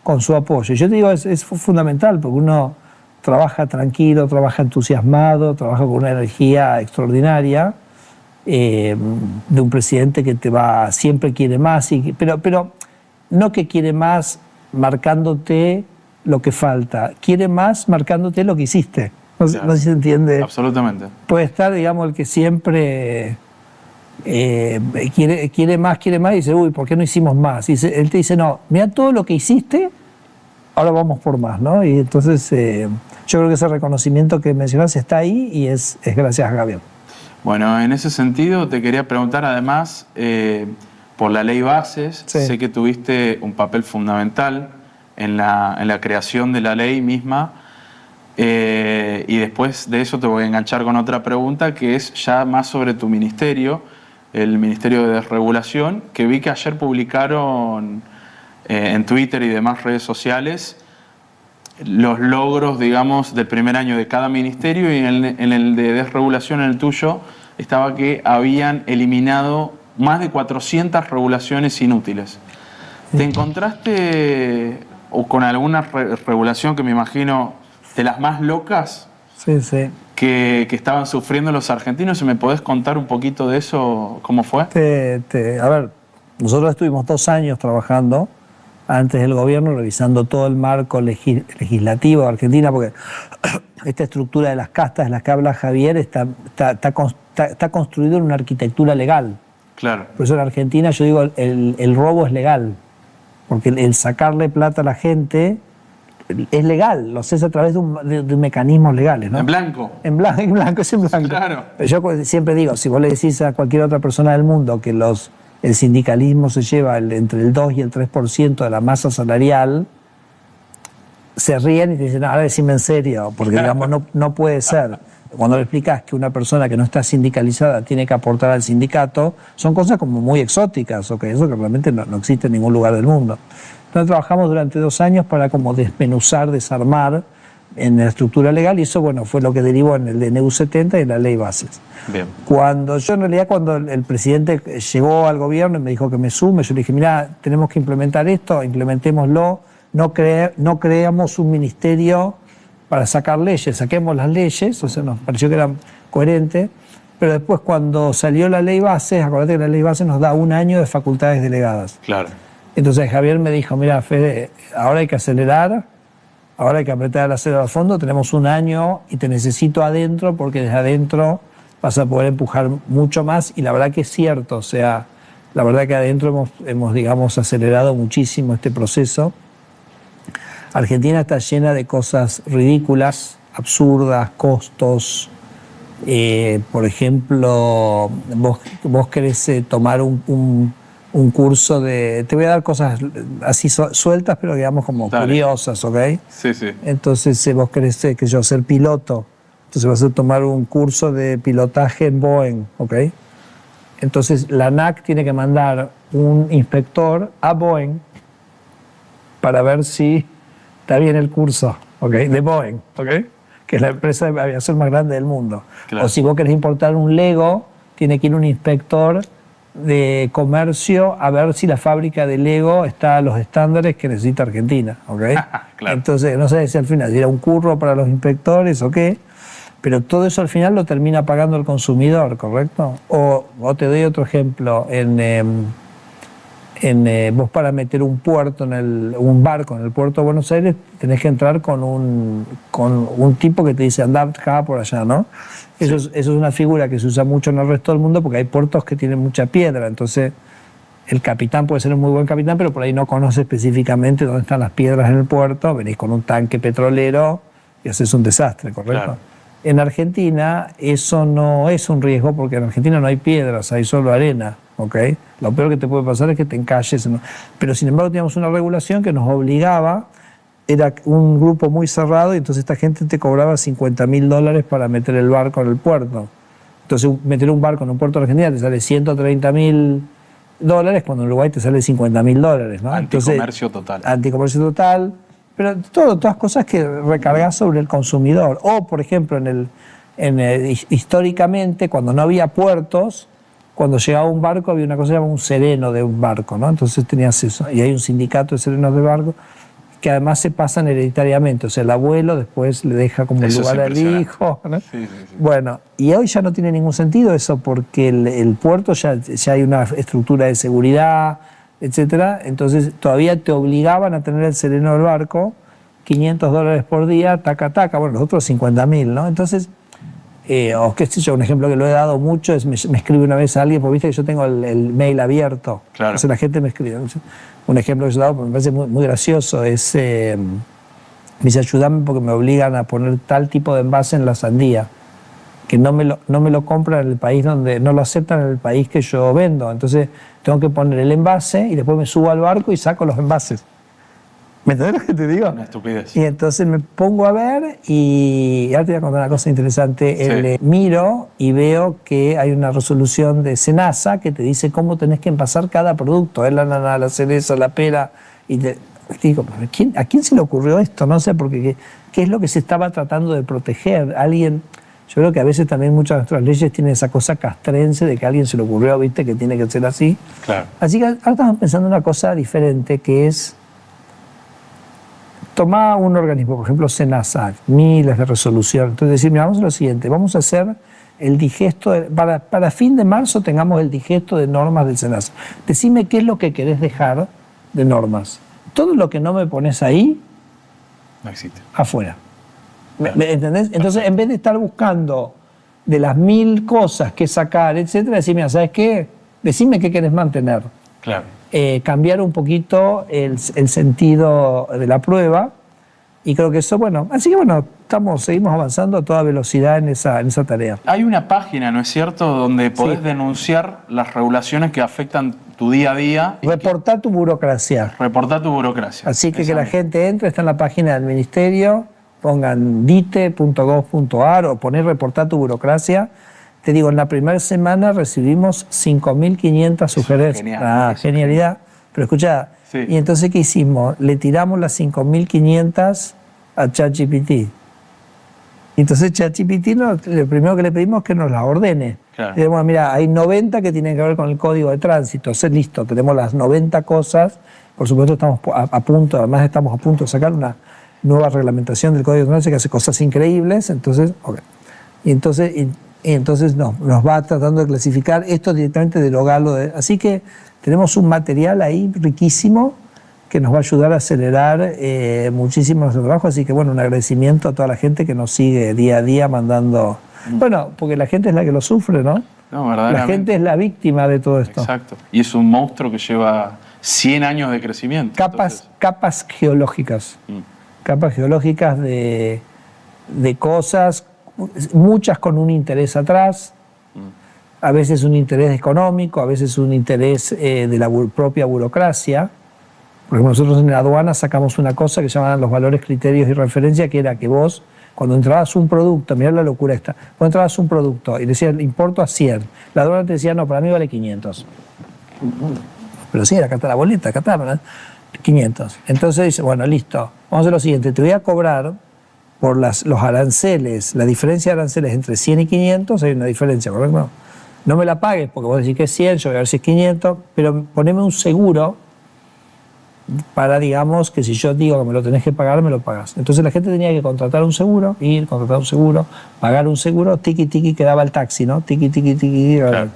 B: Con su apoyo. Yo te digo, es fundamental porque uno trabaja tranquilo, trabaja entusiasmado, trabaja con una energía extraordinaria de un presidente que siempre quiere más, pero no que quiere más marcándote lo que falta, quiere más marcándote lo que hiciste. No sé si se entiende.
A: Absolutamente.
B: Puede estar, digamos, el que siempre quiere más y dice, uy, ¿por qué no hicimos más? Y él te dice, no, mira todo lo que hiciste, ahora vamos por más, ¿no? Y entonces yo creo que ese reconocimiento que mencionas está ahí y es gracias a Javier.
A: Bueno, en ese sentido te quería preguntar además, por la ley Bases,
B: Sí.
A: sé que tuviste un papel fundamental en la creación de la ley misma, y después de eso te voy a enganchar con otra pregunta que es ya más sobre tu ministerio, el Ministerio de Desregulación, que vi que ayer publicaron en Twitter y demás redes sociales los logros, digamos, del primer año de cada ministerio, y en el de desregulación, en el tuyo, estaba que habían eliminado más de 400 regulaciones inútiles. ¿Te encontraste con alguna regulación que me imagino de las más locas
B: Sí.
A: que estaban sufriendo los argentinos? ¿Me podés contar un poquito de eso? ¿Cómo fue?
B: A ver, nosotros estuvimos 2 años trabajando antes del gobierno, revisando todo el marco legislativo de Argentina, porque esta estructura de las castas de las que habla Javier está construido en una arquitectura legal.
A: Claro.
B: Por eso en Argentina yo digo, el robo es legal, porque el sacarle plata a la gente es legal, lo haces a través de mecanismos legales, ¿no?
A: ¿En blanco?
B: En blanco, es en blanco.
A: Claro.
B: Pero yo siempre digo, si vos le decís a cualquier otra persona del mundo que el sindicalismo se lleva entre el 2 y el 3% de la masa salarial, se ríen y te dicen, ahora decime en serio, porque digamos, no puede ser. Cuando le explicás que una persona que no está sindicalizada tiene que aportar al sindicato, son cosas como muy exóticas, o que eso que realmente no existe en ningún lugar del mundo. Entonces trabajamos durante 2 años para como desmenuzar, desarmar en la estructura legal, y eso, bueno, fue lo que derivó en el DNU 70 y en la ley bases.
A: Bien.
B: Cuando el presidente llegó al gobierno y me dijo que me sume, yo le dije, mira, tenemos que implementar esto, implementémoslo, no creamos un ministerio para sacar leyes, saquemos las leyes, o sea, nos pareció que era coherente, pero después cuando salió la ley bases, acuérdate que la ley bases nos da 1 año de facultades delegadas.
A: Claro.
B: Entonces Javier me dijo, mira, Fede, ahora hay que acelerar, ahora hay que apretar el acelerador al fondo, tenemos 1 año y te necesito adentro porque desde adentro vas a poder empujar mucho más, y la verdad que es cierto, o sea, la verdad que adentro hemos digamos, acelerado muchísimo este proceso. Argentina está llena de cosas ridículas, absurdas, costos. Por ejemplo, vos querés tomar un curso de... Te voy a dar cosas así sueltas, pero digamos como curiosas, ¿ok?
A: Sí, sí.
B: Entonces, vos querés, que yo, ser piloto. Entonces vas a tomar un curso de pilotaje en Boeing, ¿ok? Entonces la ANAC tiene que mandar un inspector a Boeing para ver si está bien el curso, ¿ok? De Boeing, ¿ok? Que es la empresa de aviación más grande del mundo. Claro. O si vos querés importar un Lego, tiene que ir un inspector de comercio a ver si la fábrica de Lego está a los estándares que necesita Argentina, ¿ok? Claro. Entonces, no sé si al final era un curro para los inspectores o qué, pero todo eso al final lo termina pagando el consumidor, ¿correcto? O te doy otro ejemplo, vos para meter un barco en el puerto de Buenos Aires tenés que entrar con un tipo que te dice andá acá por allá, ¿no? Sí. Eso es una figura que se usa mucho en el resto del mundo porque hay puertos que tienen mucha piedra, entonces el capitán puede ser un muy buen capitán, pero por ahí no conoce específicamente dónde están las piedras en el puerto, venís con un tanque petrolero y haces un desastre, ¿correcto? Claro. En Argentina eso no es un riesgo porque en Argentina no hay piedras, hay solo arena, ¿ok? Lo peor que te puede pasar es que te encalles. Pero sin embargo teníamos una regulación que nos obligaba, era un grupo muy cerrado y entonces esta gente te cobraba $50.000 para meter el barco en el puerto. Entonces meter un barco en un puerto de Argentina te sale $130.000, cuando en Uruguay te sale $50.000, ¿no?
A: Anticomercio total.
B: Anticomercio total. Pero todas cosas que recargas sobre el consumidor. O, por ejemplo, históricamente, cuando no había puertos, cuando llegaba un barco había una cosa que se llama un sereno de un barco, ¿no? Entonces tenías eso. Y hay un sindicato de serenos de barco que además se pasan hereditariamente. O sea, el abuelo después le deja como el lugar al hijo, ¿no? Sí. Bueno, y hoy ya no tiene ningún sentido eso porque el puerto ya hay una estructura de seguridad, etcétera. Entonces todavía te obligaban a tener el sereno del barco, $500 por día, taca, bueno, los otros 50.000, ¿no? Entonces, o qué sé yo, un ejemplo que lo he dado mucho es, me escribe una vez a alguien, porque viste que yo tengo el mail abierto, claro. Entonces la gente me escribe. Un ejemplo que yo he dado, porque me parece muy gracioso, es, me dice, ayúdame porque me obligan a poner tal tipo de envase en la sandía, que no me lo compran en el país donde, no lo aceptan en el país que yo vendo. Entonces tengo que poner el envase y después me subo al barco y saco los envases. ¿Me entendés lo que te digo?
A: Una estupidez.
B: Y entonces me pongo a ver y ahora te voy a contar una cosa interesante. Sí. Miro y veo que hay una resolución de SENASA que te dice cómo tenés que envasar cada producto. La ananá, la cereza, la pera. Y te digo, ¿a quién se le ocurrió esto? No sé, porque ¿qué es lo que se estaba tratando de proteger? Alguien... Yo creo que a veces también muchas de nuestras leyes tienen esa cosa castrense de que a alguien se le ocurrió, ¿viste? Que tiene que ser así. Claro. Así que ahora estamos pensando en una cosa diferente, que es tomar un organismo, por ejemplo, SENASA, miles de resoluciones. Entonces decir, mira, vamos a lo siguiente, vamos a hacer el digesto, para fin de marzo tengamos el digesto de normas del SENASA. Decime qué es lo que querés dejar de normas. Todo lo que no me pones ahí,
A: no existe.
B: Afuera. ¿Me entendés? Entonces, en vez de estar buscando de las 1000 cosas que sacar, etcétera, decir, mira, ¿sabes qué? Decime qué querés mantener.
A: Claro.
B: Cambiar un poquito el sentido de la prueba, y creo que eso, bueno, así que bueno, seguimos avanzando a toda velocidad en esa tarea.
A: Hay una página, ¿no es cierto?, donde podés denunciar las regulaciones que afectan tu día a día.
B: Reportar tu burocracia.
A: Reportar tu burocracia.
B: Así que la gente entre, está en la página del ministerio, pongan dite.gov.ar o poner reportar tu burocracia. Te digo, en la primera semana recibimos 5.500 sugerencias. Genialidad. Pero escucha, y entonces ¿qué hicimos? Le tiramos las 5.500 a ChatGPT. Y entonces ChatGPT, lo primero que le pedimos es que nos las ordene.
A: Claro.
B: Le decimos, mira, hay 90 que tienen que ver con el código de tránsito. Entonces, listo, tenemos las 90 cosas. Por supuesto, estamos a punto, además estamos a punto de sacar una nueva reglamentación del código de tránsito que hace cosas increíbles. Entonces, okay. Y entonces nos va tratando de clasificar esto directamente de Logalo. Así que tenemos un material ahí riquísimo que nos va a ayudar a acelerar muchísimo nuestro trabajo. Así que, bueno, un agradecimiento a toda la gente que nos sigue día a día mandando... Bueno, porque la gente es la que lo sufre, ¿no?
A: No, verdaderamente.
B: La gente es la víctima de todo esto.
A: Exacto. Y es un monstruo que lleva 100 años de crecimiento.
B: Capas geológicas. Capas geológicas de cosas, muchas con un interés atrás, a veces un interés económico, a veces un interés de la propia burocracia. Porque nosotros en la aduana sacamos una cosa que se llamaban los valores, criterios y referencia, que era que vos, cuando entrabas un producto, mirá la locura esta, cuando entrabas un producto y decías, le importo a 100, la aduana te decía, no, para mí vale 500. Pero sí, acá está la boleta, acá está, ¿verdad? 500. Entonces dice, bueno, listo, vamos a hacer lo siguiente, te voy a cobrar por los aranceles, la diferencia de aranceles entre 100 y 500, hay una diferencia, ¿correcto? No me la pagues porque vos decís que es 100, yo voy a ver si es 500, pero poneme un seguro para, digamos, que si yo digo que me lo tenés que pagar, me lo pagás. Entonces la gente tenía que contratar un seguro, contratar un seguro, pagar un seguro, tiqui, tiqui, quedaba el taxi, ¿no? Tiqui, tiqui, tiqui. Claro.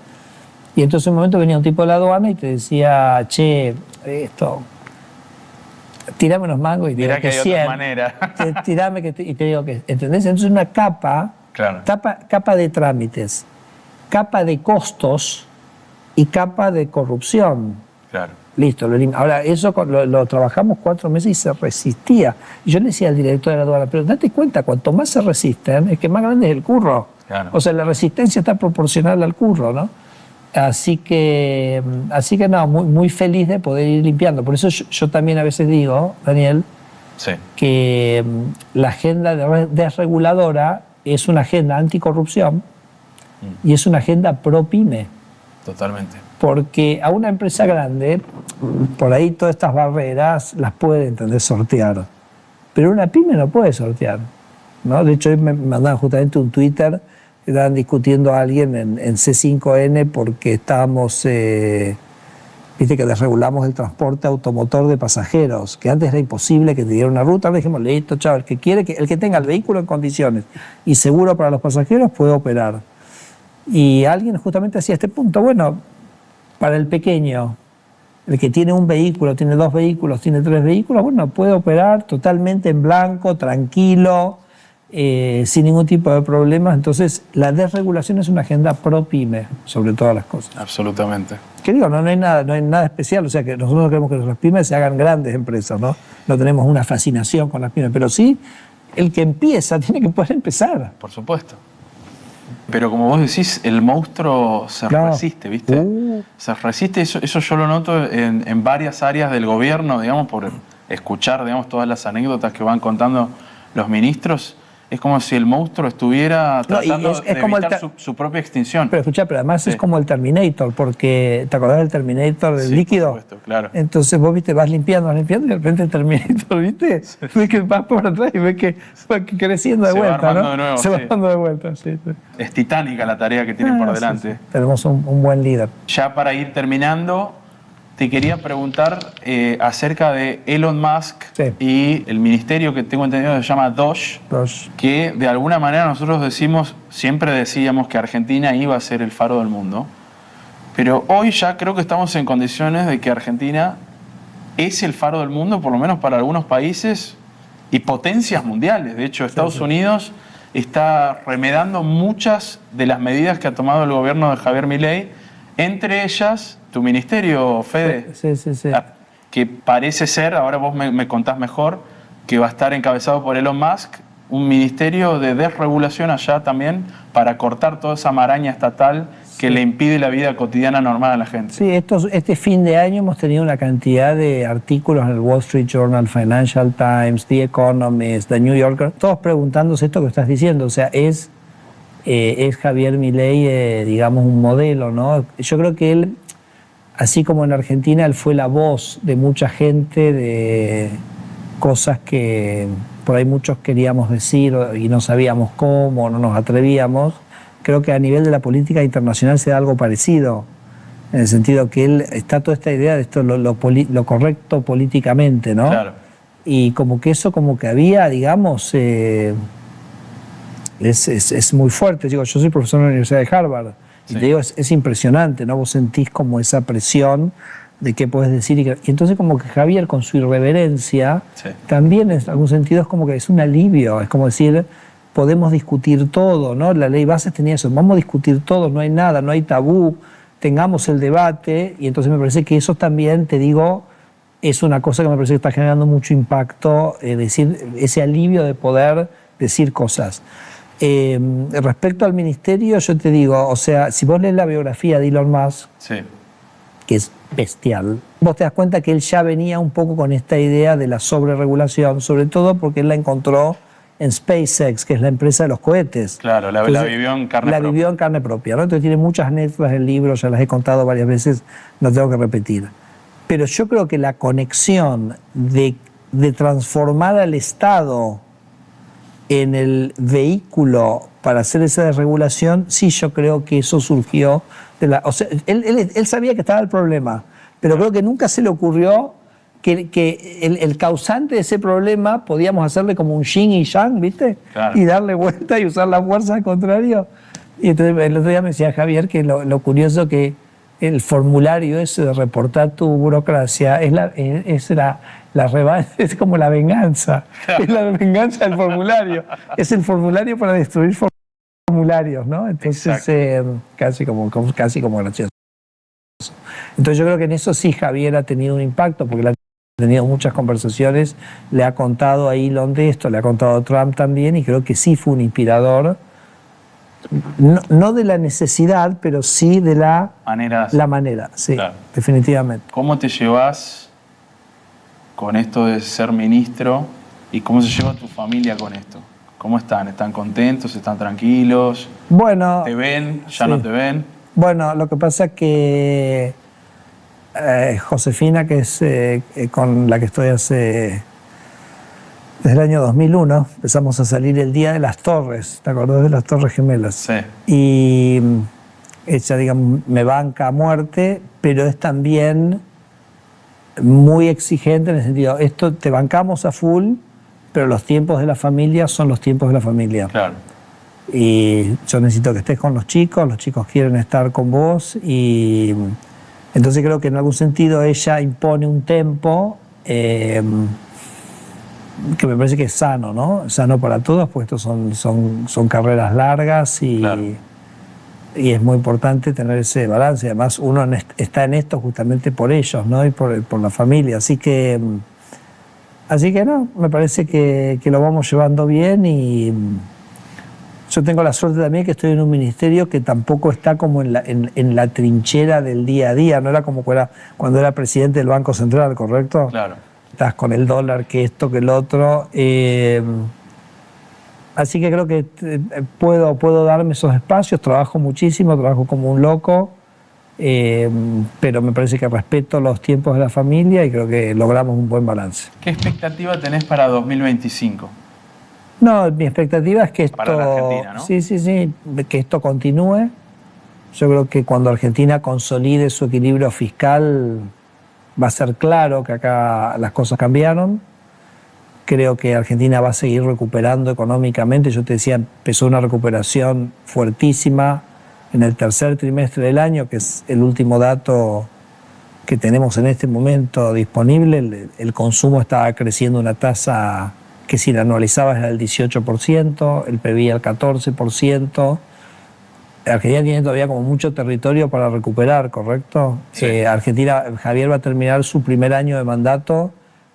B: Y entonces en un momento venía un tipo de la aduana y te decía, che, esto, tirame unos mangos y te digo
A: que hay
B: 100.
A: Otra manera.
B: Tirame y te digo que, ¿entendés? Entonces una capa,
A: claro.
B: capa de trámites, capa de costos y capa de corrupción.
A: Claro.
B: Listo, ahora eso lo trabajamos 4 meses y se resistía. Y yo le decía al director de la aduana, pero date cuenta, cuanto más se resisten, es que más grande es el curro.
A: Claro.
B: O sea, la resistencia está proporcional al curro, ¿no? Así que no, muy, muy feliz de poder ir limpiando. Por eso yo también a veces digo, Daniel,
A: sí,
B: que la agenda desreguladora es una agenda anticorrupción y es una agenda pro-pyme.
A: Totalmente.
B: Porque a una empresa grande, por ahí todas estas barreras las puede, entender, sortear. Pero una pyme no puede sortear, ¿no? De hecho, hoy me mandaban justamente un Twitter, estaban discutiendo a alguien en C5N porque estábamos, viste que desregulamos el transporte automotor de pasajeros, que antes era imposible que te diera una ruta. Le dijimos, listo, chao, el que tenga el vehículo en condiciones y seguro para los pasajeros puede operar. Y alguien justamente hacía este punto, bueno, para el pequeño, el que tiene un vehículo, tiene 2 vehículos, tiene 3 vehículos, bueno, puede operar totalmente en blanco, tranquilo, sin ningún tipo de problemas. Entonces, la desregulación es una agenda pro-pyme, sobre todas las cosas.
A: Absolutamente.
B: Que digo, no hay nada especial, o sea, que nosotros no queremos que las pymes se hagan grandes empresas, ¿no? No tenemos una fascinación con las pymes, pero sí, el que empieza tiene que poder empezar.
A: Por supuesto. Pero como vos decís, el monstruo se resiste, ¿viste? Se resiste, eso yo lo noto en varias áreas del gobierno, digamos, por escuchar, digamos, todas las anécdotas que van contando los ministros. Es como si el monstruo estuviera tratando de evitar su propia extinción.
B: Pero escuchá, pero además es como el Terminator, porque ¿te acordás del Terminator, del líquido?
A: Por supuesto, claro.
B: Entonces vos, viste, vas limpiando y de repente el Terminator, ¿viste? Sí. Ves que vas por atrás y ves que va creciendo de vuelta, ¿no?
A: De nuevo,
B: se va armando de vuelta, sí.
A: Es titánica la tarea que tienen por delante.
B: Sí. Tenemos un buen líder.
A: Ya para ir terminando, te quería preguntar acerca de Elon Musk y el ministerio que tengo entendido que se llama Doge, que de alguna manera nosotros siempre decíamos que Argentina iba a ser el faro del mundo, pero hoy ya creo que estamos en condiciones de que Argentina es el faro del mundo, por lo menos para algunos países y potencias mundiales. De hecho, Estados Unidos está remedando muchas de las medidas que ha tomado el gobierno de Javier Milei, entre ellas tu ministerio, Fede,
B: sí.
A: Que parece ser, ahora vos me contás mejor, que va a estar encabezado por Elon Musk, un ministerio de desregulación allá también para cortar toda esa maraña estatal que le impide la vida cotidiana normal a la gente.
B: Sí, este fin de año hemos tenido una cantidad de artículos en el Wall Street Journal, Financial Times, The Economist, The New Yorker, todos preguntándose esto que estás diciendo, o sea, es Javier Milei, digamos, un modelo, ¿no? Yo creo que él, así como en Argentina, él fue la voz de mucha gente de cosas que por ahí muchos queríamos decir y no sabíamos cómo, no nos atrevíamos. Creo que a nivel de la política internacional se da algo parecido, en el sentido que está toda esta idea de esto, lo correcto políticamente, ¿no?
A: Claro.
B: Y como que eso como que había, digamos, es muy fuerte. Digo, yo soy profesor en la Universidad de Harvard, y te digo, es impresionante, ¿no? Vos sentís como esa presión de qué podés decir. Y entonces como que Javier, con su irreverencia, también en algún sentido es como que es un alivio, es como decir, podemos discutir todo, ¿no? La ley Bases tenía eso, vamos a discutir todo, no hay nada, no hay tabú, tengamos el debate, y entonces me parece que eso también, te digo, es una cosa que me parece que está generando mucho impacto, decir, ese alivio de poder decir cosas. Respecto al ministerio, yo te digo, o sea, si vos lees la biografía de Elon Musk, que es bestial, vos te das cuenta que él ya venía un poco con esta idea de la sobreregulación, sobre todo porque él la encontró en SpaceX, que es la empresa de los cohetes.
A: Claro, la vivió en carne propia. La vivió en carne propia, ¿no? Entonces tiene muchas anécdotas del libro, ya las he contado varias veces, no tengo que repetir. Pero yo creo que la conexión de transformar al Estado en el vehículo para hacer esa desregulación, sí, yo creo que eso surgió de la... O sea, él sabía que estaba el problema, pero creo que nunca se le ocurrió que el causante de ese problema podíamos hacerle como un yin y yang, ¿viste? Claro. Y darle vuelta y usar la fuerza al contrario. Y entonces el otro día me decía Javier que lo curioso que el formulario ese de reportar tu burocracia es como la venganza. Es la venganza del formulario. Es el formulario para destruir formularios, ¿no? Entonces, casi como gracioso. Entonces yo creo que en eso sí Javier ha tenido un impacto, porque él ha tenido muchas conversaciones, le ha contado a Elon de esto, le ha contado a Trump también, y creo que sí fue un inspirador. No de la necesidad, pero sí de la manera, sí, claro. Definitivamente. ¿Cómo te llevas con esto de ser ministro y cómo se lleva tu familia con esto? ¿Cómo están? ¿Están contentos? ¿Están tranquilos?
B: Bueno...
A: ¿Te ven? ¿Ya no te ven?
B: Bueno, lo que pasa es que Josefina, que es con la que estoy desde el año 2001, empezamos a salir el día de las Torres, ¿te acordás de las Torres Gemelas?
A: Sí.
B: Y ella, digamos, me banca a muerte, pero es también muy exigente en el sentido, esto te bancamos a full, pero los tiempos de la familia son los tiempos de la familia.
A: Claro.
B: Y yo necesito que estés con los chicos quieren estar con vos, y entonces creo que en algún sentido ella impone un tempo que me parece que es sano, ¿no? Sano para todos, pues estos son carreras largas y, claro, y es muy importante tener ese balance. Además, uno está en esto justamente por ellos, ¿no? Y por la familia. Así que no, me parece que lo vamos llevando bien, y yo tengo la suerte también que estoy en un ministerio que tampoco está como en la trinchera del día a día. No era como cuando era presidente del Banco Central, ¿correcto?
A: Claro.
B: Estás con el dólar, que esto, que el otro. Así que creo que puedo darme esos espacios, trabajo muchísimo, trabajo como un loco, pero me parece que respeto los tiempos de la familia y creo que logramos un buen balance.
A: ¿Qué expectativa tenés para 2025?
B: No, mi expectativa es que esto...
A: Para la Argentina, ¿no?
B: Sí, que esto continúe. Yo creo que cuando Argentina consolide su equilibrio fiscal va a ser claro que acá las cosas cambiaron. Creo que Argentina va a seguir recuperando económicamente. Yo te decía, empezó una recuperación fuertísima en el tercer trimestre del año, que es el último dato que tenemos en este momento disponible. El consumo estaba creciendo a una tasa que si la anualizabas era el 18%, el PBI el 14%. Argentina tiene todavía como mucho territorio para recuperar, ¿correcto? Sí. Argentina, Javier va a terminar su primer año de mandato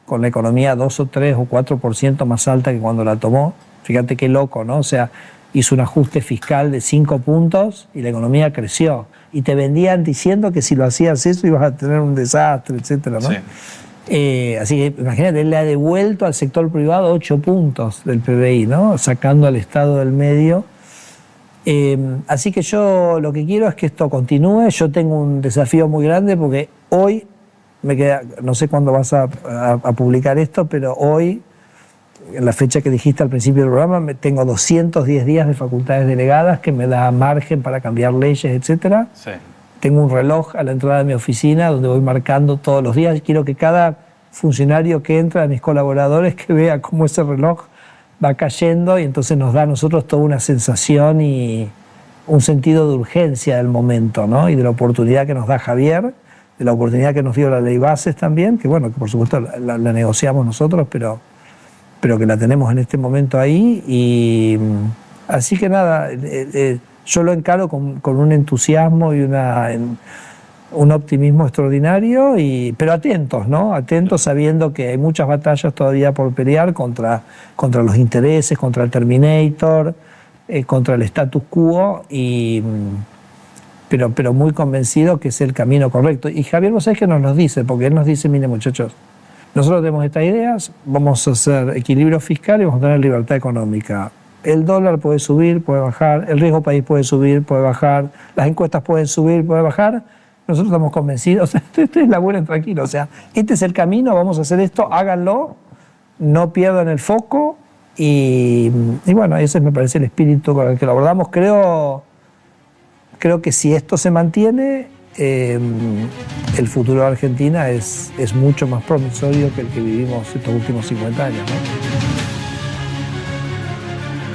B: con la economía 2 o 3 o 4% más alta que cuando la tomó. Fíjate qué loco, ¿no? O sea, hizo un ajuste fiscal de 5 puntos y la economía creció. Y te vendían diciendo que si lo hacías eso ibas a tener un desastre, etcétera, ¿no? Sí. Así que imagínate, él le ha devuelto al sector privado 8 puntos del PBI, ¿no? Sacando al Estado del medio. Así que yo lo que quiero es que esto continúe. Yo tengo un desafío muy grande porque hoy me queda, no sé cuándo vas a publicar esto, pero hoy en la fecha que dijiste al principio del programa, tengo 210 días de facultades delegadas que me da margen para cambiar leyes, etc.
A: Sí.
B: Tengo un reloj a la entrada de mi oficina donde voy marcando todos los días. Quiero que cada funcionario que entra, de mis colaboradores, que vea cómo ese reloj va cayendo y entonces nos da a nosotros toda una sensación y un sentido de urgencia del momento, ¿no? Y de la oportunidad que nos da Javier, de la oportunidad que nos dio la ley Bases también, que bueno, que por supuesto la negociamos nosotros, pero que la tenemos en este momento ahí. Y así que nada, yo lo encaro con un entusiasmo y un optimismo extraordinario, pero atentos, ¿no? Atentos sabiendo que hay muchas batallas todavía por pelear contra los intereses, contra el Terminator, contra el status quo, pero muy convencido que es el camino correcto. Y Javier, vos sabés que nos lo dice, porque él nos dice, mire muchachos, nosotros tenemos estas ideas, vamos a hacer equilibrio fiscal y vamos a tener libertad económica. El dólar puede subir, puede bajar, el riesgo país puede subir, puede bajar, las encuestas pueden subir, puede bajar. Nosotros estamos convencidos, o sea, ustedes laburen tranquilos, o sea, este es el camino, vamos a hacer esto, háganlo, no pierdan el foco y bueno, ese me parece el espíritu con el que lo abordamos. Creo que si esto se mantiene, el futuro de Argentina es mucho más promisorio que el que vivimos estos últimos 50 años, ¿no?